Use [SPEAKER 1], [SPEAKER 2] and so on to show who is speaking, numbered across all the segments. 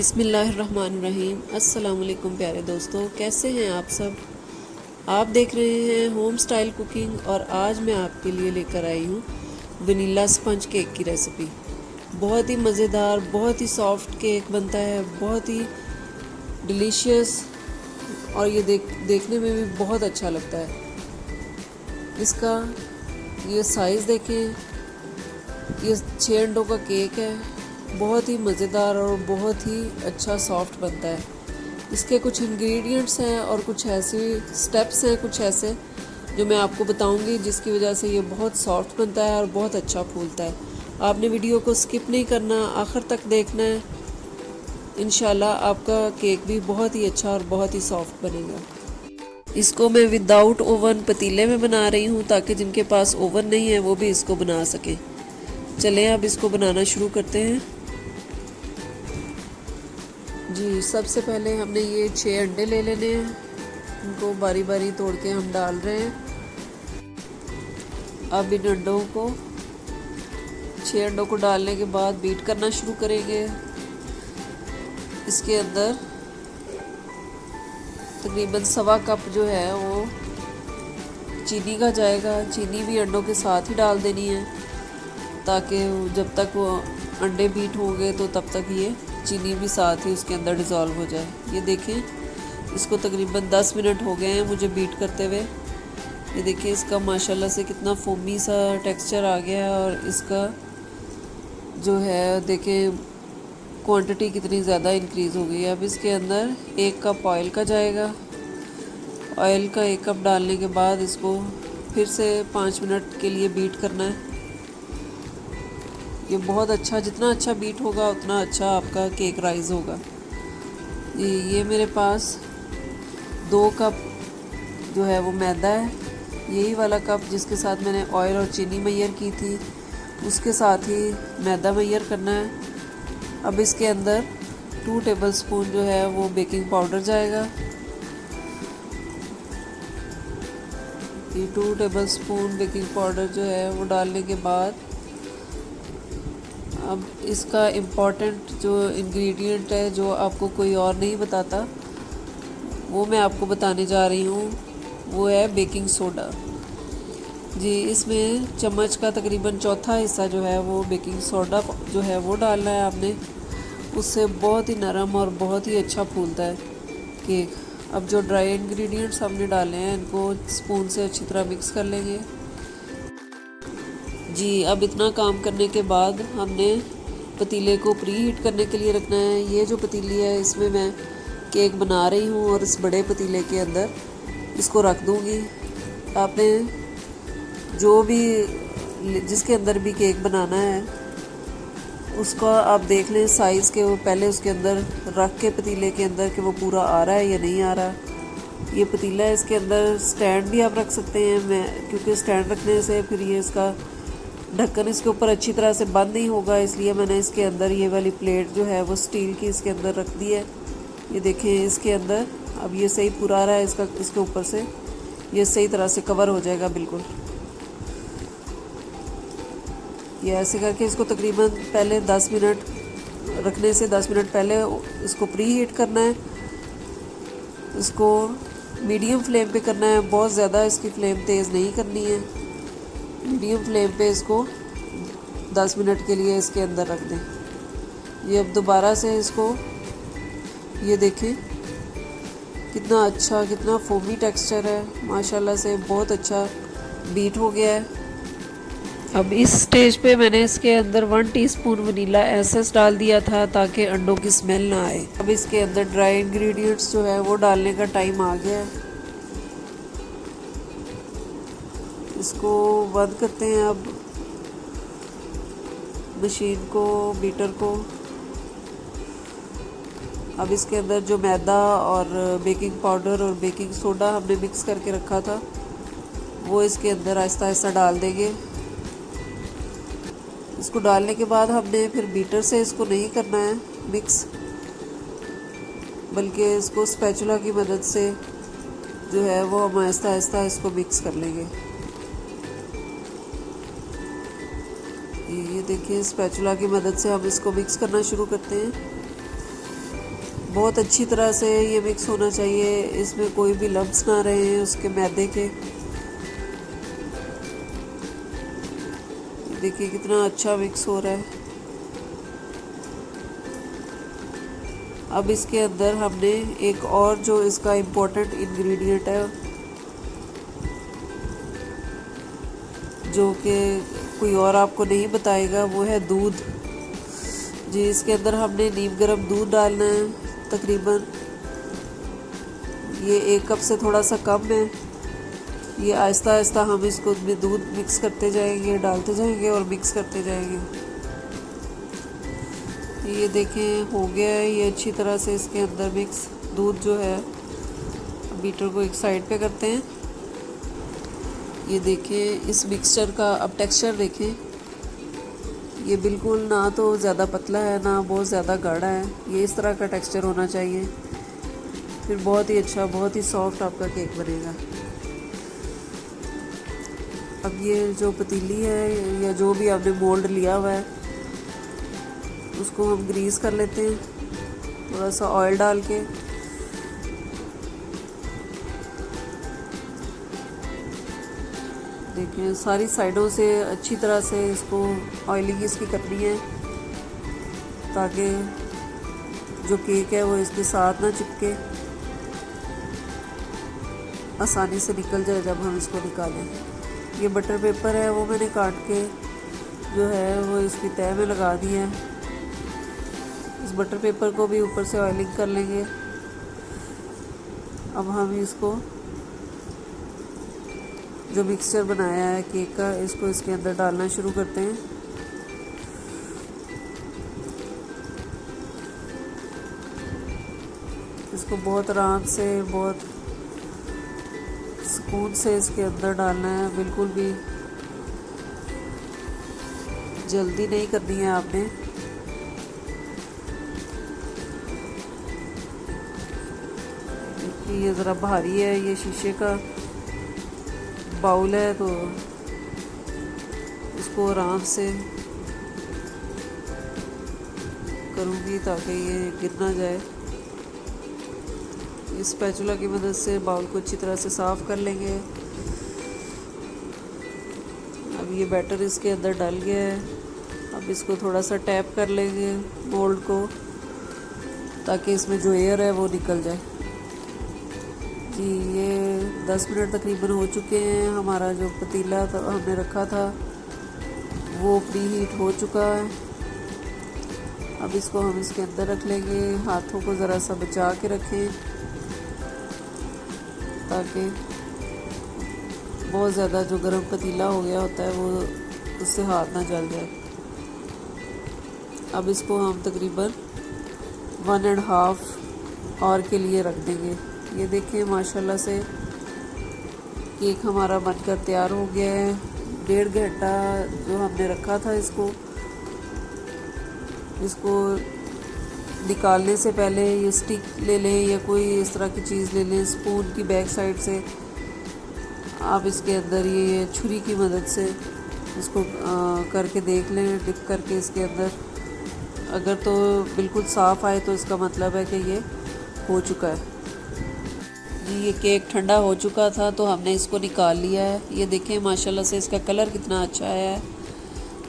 [SPEAKER 1] बिस्मिल्लाहिर्रहमानिर्रहीम। अस्सलाम वालेकुम प्यारे दोस्तों, कैसे हैं आप सब। आप देख रहे हैं होम स्टाइल कुकिंग और आज मैं आपके लिए लेकर आई हूँ वनीला स्पंज केक की रेसिपी। बहुत ही मज़ेदार, बहुत ही सॉफ्ट केक बनता है, बहुत ही डिलीशियस और ये देखने में भी बहुत अच्छा लगता है। इसका ये साइज़ देखें, ये 6 अंडों का केक है। बहुत ही मज़ेदार और बहुत ही अच्छा सॉफ्ट बनता है। इसके कुछ इंग्रेडिएंट्स हैं और कुछ ऐसे स्टेप्स हैं, कुछ ऐसे जो मैं आपको बताऊंगी, जिसकी वजह से ये बहुत सॉफ्ट बनता है और बहुत अच्छा फूलता है। आपने वीडियो को स्किप नहीं करना, आखिर तक देखना है। इंशाल्लाह आपका केक भी बहुत ही अच्छा और बहुत ही सॉफ्ट बनेगा। इसको मैं विदाउट ओवन पतीले में बना रही हूँ ताकि जिनके पास ओवन नहीं है वो भी इसको बना सकें। चलें अब इसको बनाना शुरू करते हैं। जी, सबसे पहले हमने ये 6 अंडे ले लेने हैं। इनको बारी बारी तोड़ के हम डाल रहे हैं। अब इन अंडों को 6 अंडों को डालने के बाद बीट करना शुरू करेंगे। इसके अंदर तकरीबन 1.25 कप जो है वो चीनी का जाएगा। चीनी भी अंडों के साथ ही डाल देनी है ताकि जब तक वो अंडे बीट होंगे तो तब तक ये चीनी भी साथ ही उसके अंदर डिज़ोल्व हो जाए। ये देखें, इसको तकरीबन 10 मिनट हो गए हैं मुझे बीट करते हुए। ये देखिए, इसका माशाल्लाह से कितना फोमी सा टेक्सचर आ गया है और इसका जो है देखें क्वांटिटी कितनी ज़्यादा इंक्रीज़ हो गई है। अब इसके अंदर 1 कप ऑयल का जाएगा। ऑयल का 1 कप डालने के बाद इसको फिर से 5 मिनट के लिए बीट करना है। ये बहुत अच्छा, जितना अच्छा बीट होगा उतना अच्छा आपका केक राइज होगा। ये मेरे पास 2 कप जो है वो मैदा है। यही वाला कप जिसके साथ मैंने ऑयल और चीनी मैयर की थी, उसके साथ ही मैदा मैयर करना है। अब इसके अंदर 2 टेबलस्पून जो है वो बेकिंग पाउडर जाएगा। ये 2 टेबलस्पून बेकिंग पाउडर जो है वो डालने के बाद अब इसका इम्पॉर्टेंट जो इंग्रेडिएंट है, जो आपको कोई और नहीं बताता, वो मैं आपको बताने जा रही हूँ। वो है बेकिंग सोडा। जी, इसमें चम्मच का तकरीबन 1/4 हिस्सा जो है वो बेकिंग सोडा जो है वो डालना है आपने। उससे बहुत ही नरम और बहुत ही अच्छा फूलता है केक। अब जो ड्राई इंग्रेडिएंट्स हमने डाले हैं इनको स्पून से अच्छी तरह मिक्स कर लेंगे। जी, अब इतना काम करने के बाद हमने पतीले को प्री हीट करने के लिए रखना है। ये जो पतीली है इसमें मैं केक बना रही हूँ और इस बड़े पतीले के अंदर इसको रख दूँगी। आपने जो भी जिसके अंदर भी केक बनाना है उसका आप देख लें साइज़ के, वो पहले उसके अंदर रख के पतीले के अंदर कि वो पूरा आ रहा है या नहीं आ रहा। ये पतीला है, इसके अंदर स्टैंड भी आप रख सकते हैं। मैं क्योंकि स्टैंड रखने से फिर ये इसका ढक्कन इसके ऊपर अच्छी तरह से बंद नहीं होगा, इसलिए मैंने इसके अंदर ये वाली प्लेट जो है वो स्टील की इसके अंदर रख दी है। ये देखें, इसके अंदर अब ये सही पूरा आ रहा है। इसके ऊपर से ये सही तरह से कवर हो जाएगा बिल्कुल। ये ऐसे करके इसको तकरीबन पहले 10 मिनट रखने से 10 मिनट पहले इसको प्री हीट करना है। इसको मीडियम फ्लेम पे करना है, बहुत ज़्यादा इसकी फ्लेम तेज़ नहीं करनी है। मीडियम फ्लेम पे इसको 10 मिनट के लिए इसके अंदर रख दें। ये अब दोबारा से इसको, ये देखें कितना अच्छा, कितना फोमी टेक्सचर है, माशाल्लाह से बहुत अच्छा बीट हो गया है। अब इस स्टेज पे मैंने इसके अंदर 1 टीस्पून वनीला एसेंस डाल दिया था ताकि अंडों की स्मेल ना आए। अब इसके अंदर ड्राई इंग्रेडिएंट्स जो है वो डालने का टाइम आ गया है। इसको बंद करते हैं अब मशीन को, बीटर को। अब इसके अंदर जो मैदा और बेकिंग पाउडर और बेकिंग सोडा हमने मिक्स करके रखा था वो इसके अंदर आहिस्ता आहिस्ता डाल देंगे। इसको डालने के बाद हमने फिर बीटर से इसको नहीं करना है मिक्स, बल्कि इसको स्पैचुला की मदद से जो है वो हम आहिस्ता आहिस्ता इसको मिक्स कर लेंगे। ये देखिए, स्पैचुला की मदद से हम इसको मिक्स करना शुरू करते हैं। बहुत अच्छी तरह से ये मिक्स होना चाहिए, इसमें कोई भी लम्स ना रहे उसके मैदे के। देखिए कितना अच्छा मिक्स हो रहा है। अब इसके अंदर हमने एक और जो इसका इम्पोर्टेंट इंग्रेडिएंट है, जो कि कोई और आपको नहीं बताएगा, वो है दूध। जी, इसके अंदर हमने नीम गर्म दूध डालना है। तकरीबन ये 1 कप से थोड़ा सा कम है। ये आहिस्ता आहिस्ता हम इसको में दूध मिक्स करते जाएंगे, डालते जाएंगे और मिक्स करते जाएंगे। ये देखें हो गया है ये अच्छी तरह से इसके अंदर मिक्स। दूध जो है, बीटर को एक साइड पे करते हैं। ये देखें इस मिक्सचर का अब टेक्सचर देखें। ये बिल्कुल ना तो ज़्यादा पतला है ना बहुत ज़्यादा गाढ़ा है। ये इस तरह का टेक्सचर होना चाहिए, फिर बहुत ही अच्छा, बहुत ही सॉफ्ट आपका केक बनेगा। अब ये जो पतीली है या जो भी आपने मोल्ड लिया हुआ है, उसको हम ग्रीस कर लेते हैं थोड़ा सा ऑयल डाल के। देखिए सारी साइडों से अच्छी तरह से इसको ऑयलिंग इसकी करनी है, ताकि जो केक है वो इसके साथ ना चिपके, आसानी से निकल जाए जब हम इसको निकालें। ये बटर पेपर है, वो मैंने काट के जो है वो इसकी तह में लगा दिया है। इस बटर पेपर को भी ऊपर से ऑयलिंग कर लेंगे। अब हम इसको जो मिक्सचर बनाया है केक का, इसको इसके अंदर डालना शुरू करते हैं। इसको बहुत आराम से, बहुत सुकून से इसके अंदर डालना है, बिल्कुल भी जल्दी नहीं करनी है आपने। ये ज़रा भारी है, ये शीशे का बाउल है, तो इसको आराम से करूँगी ताकि ये गिर ना जाए। इस स्पैचुला की मदद से बाउल को अच्छी तरह से साफ़ कर लेंगे। अब ये बैटर इसके अंदर डल गया है। अब इसको थोड़ा सा टैप कर लेंगे मोल्ड को, ताकि इसमें जो एयर है वो निकल जाए। जी, ये 10 मिनट तकरीबन हो चुके हैं। हमारा जो पतीला हमने रखा था वो प्री हीट हो चुका है। अब इसको हम इसके अंदर रख लेंगे। हाथों को ज़रा सा बचा के रखें, ताकि बहुत ज़्यादा जो गर्म पतीला हो गया होता है वो उससे हाथ ना जल जाए। अब इसको हम तकरीबन 1.5 आवर के लिए रख देंगे। ये देखें माशाल्लाह से केक हमारा बनकर तैयार हो गया है। 1.5 घंटा जो हमने रखा था इसको निकालने से पहले ये स्टिक ले लें या कोई इस तरह की चीज़ ले लें। स्पून की बैक साइड से आप इसके अंदर ये छुरी की मदद से इसको करके देख लें, डिप करके इसके अंदर। अगर तो बिल्कुल साफ़ आए तो इसका मतलब है कि ये हो चुका है। जी, ये केक ठंडा हो चुका था तो हमने इसको निकाल लिया है। ये देखें माशाल्लाह से इसका कलर कितना अच्छा आया है,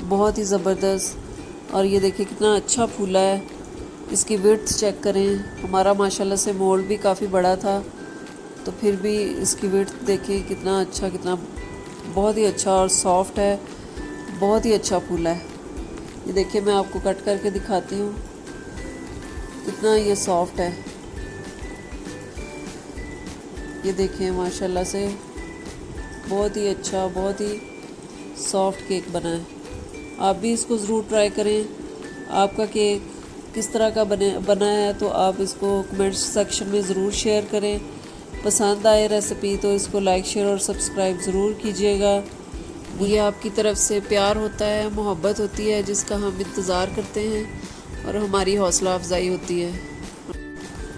[SPEAKER 1] बहुत ही ज़बरदस्त। और ये देखिए कितना अच्छा फूला है। इसकी विड्थ चेक करें, हमारा माशाल्लाह से मोल्ड भी काफ़ी बड़ा था, तो फिर भी इसकी विड्थ देखें कितना अच्छा, कितना बहुत ही अच्छा और सॉफ्ट है, बहुत ही अच्छा फूला है। ये देखिए मैं आपको कट करके दिखाती हूँ कितना ये सॉफ्ट है। ये देखें माशाल्लाह से बहुत ही अच्छा, बहुत ही सॉफ्ट केक बना है। आप भी इसको ज़रूर ट्राई करें। आपका केक किस तरह का बना है तो आप इसको कमेंट सेक्शन में ज़रूर शेयर करें। पसंद आए रेसिपी तो इसको लाइक, शेयर और सब्सक्राइब ज़रूर कीजिएगा। ये आपकी तरफ से प्यार होता है, मोहब्बत होती है, जिसका हम इंतज़ार करते हैं और हमारी हौसला अफजाई होती है।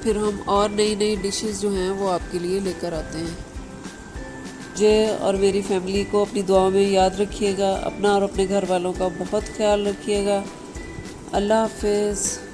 [SPEAKER 1] फिर हम और नई नई डिशेस जो हैं वो आपके लिए लेकर आते हैं। मुझे और मेरी फैमिली को अपनी दुआओं में याद रखिएगा। अपना और अपने घर वालों का बहुत ख्याल रखिएगा। अल्लाह हाफ़िज़।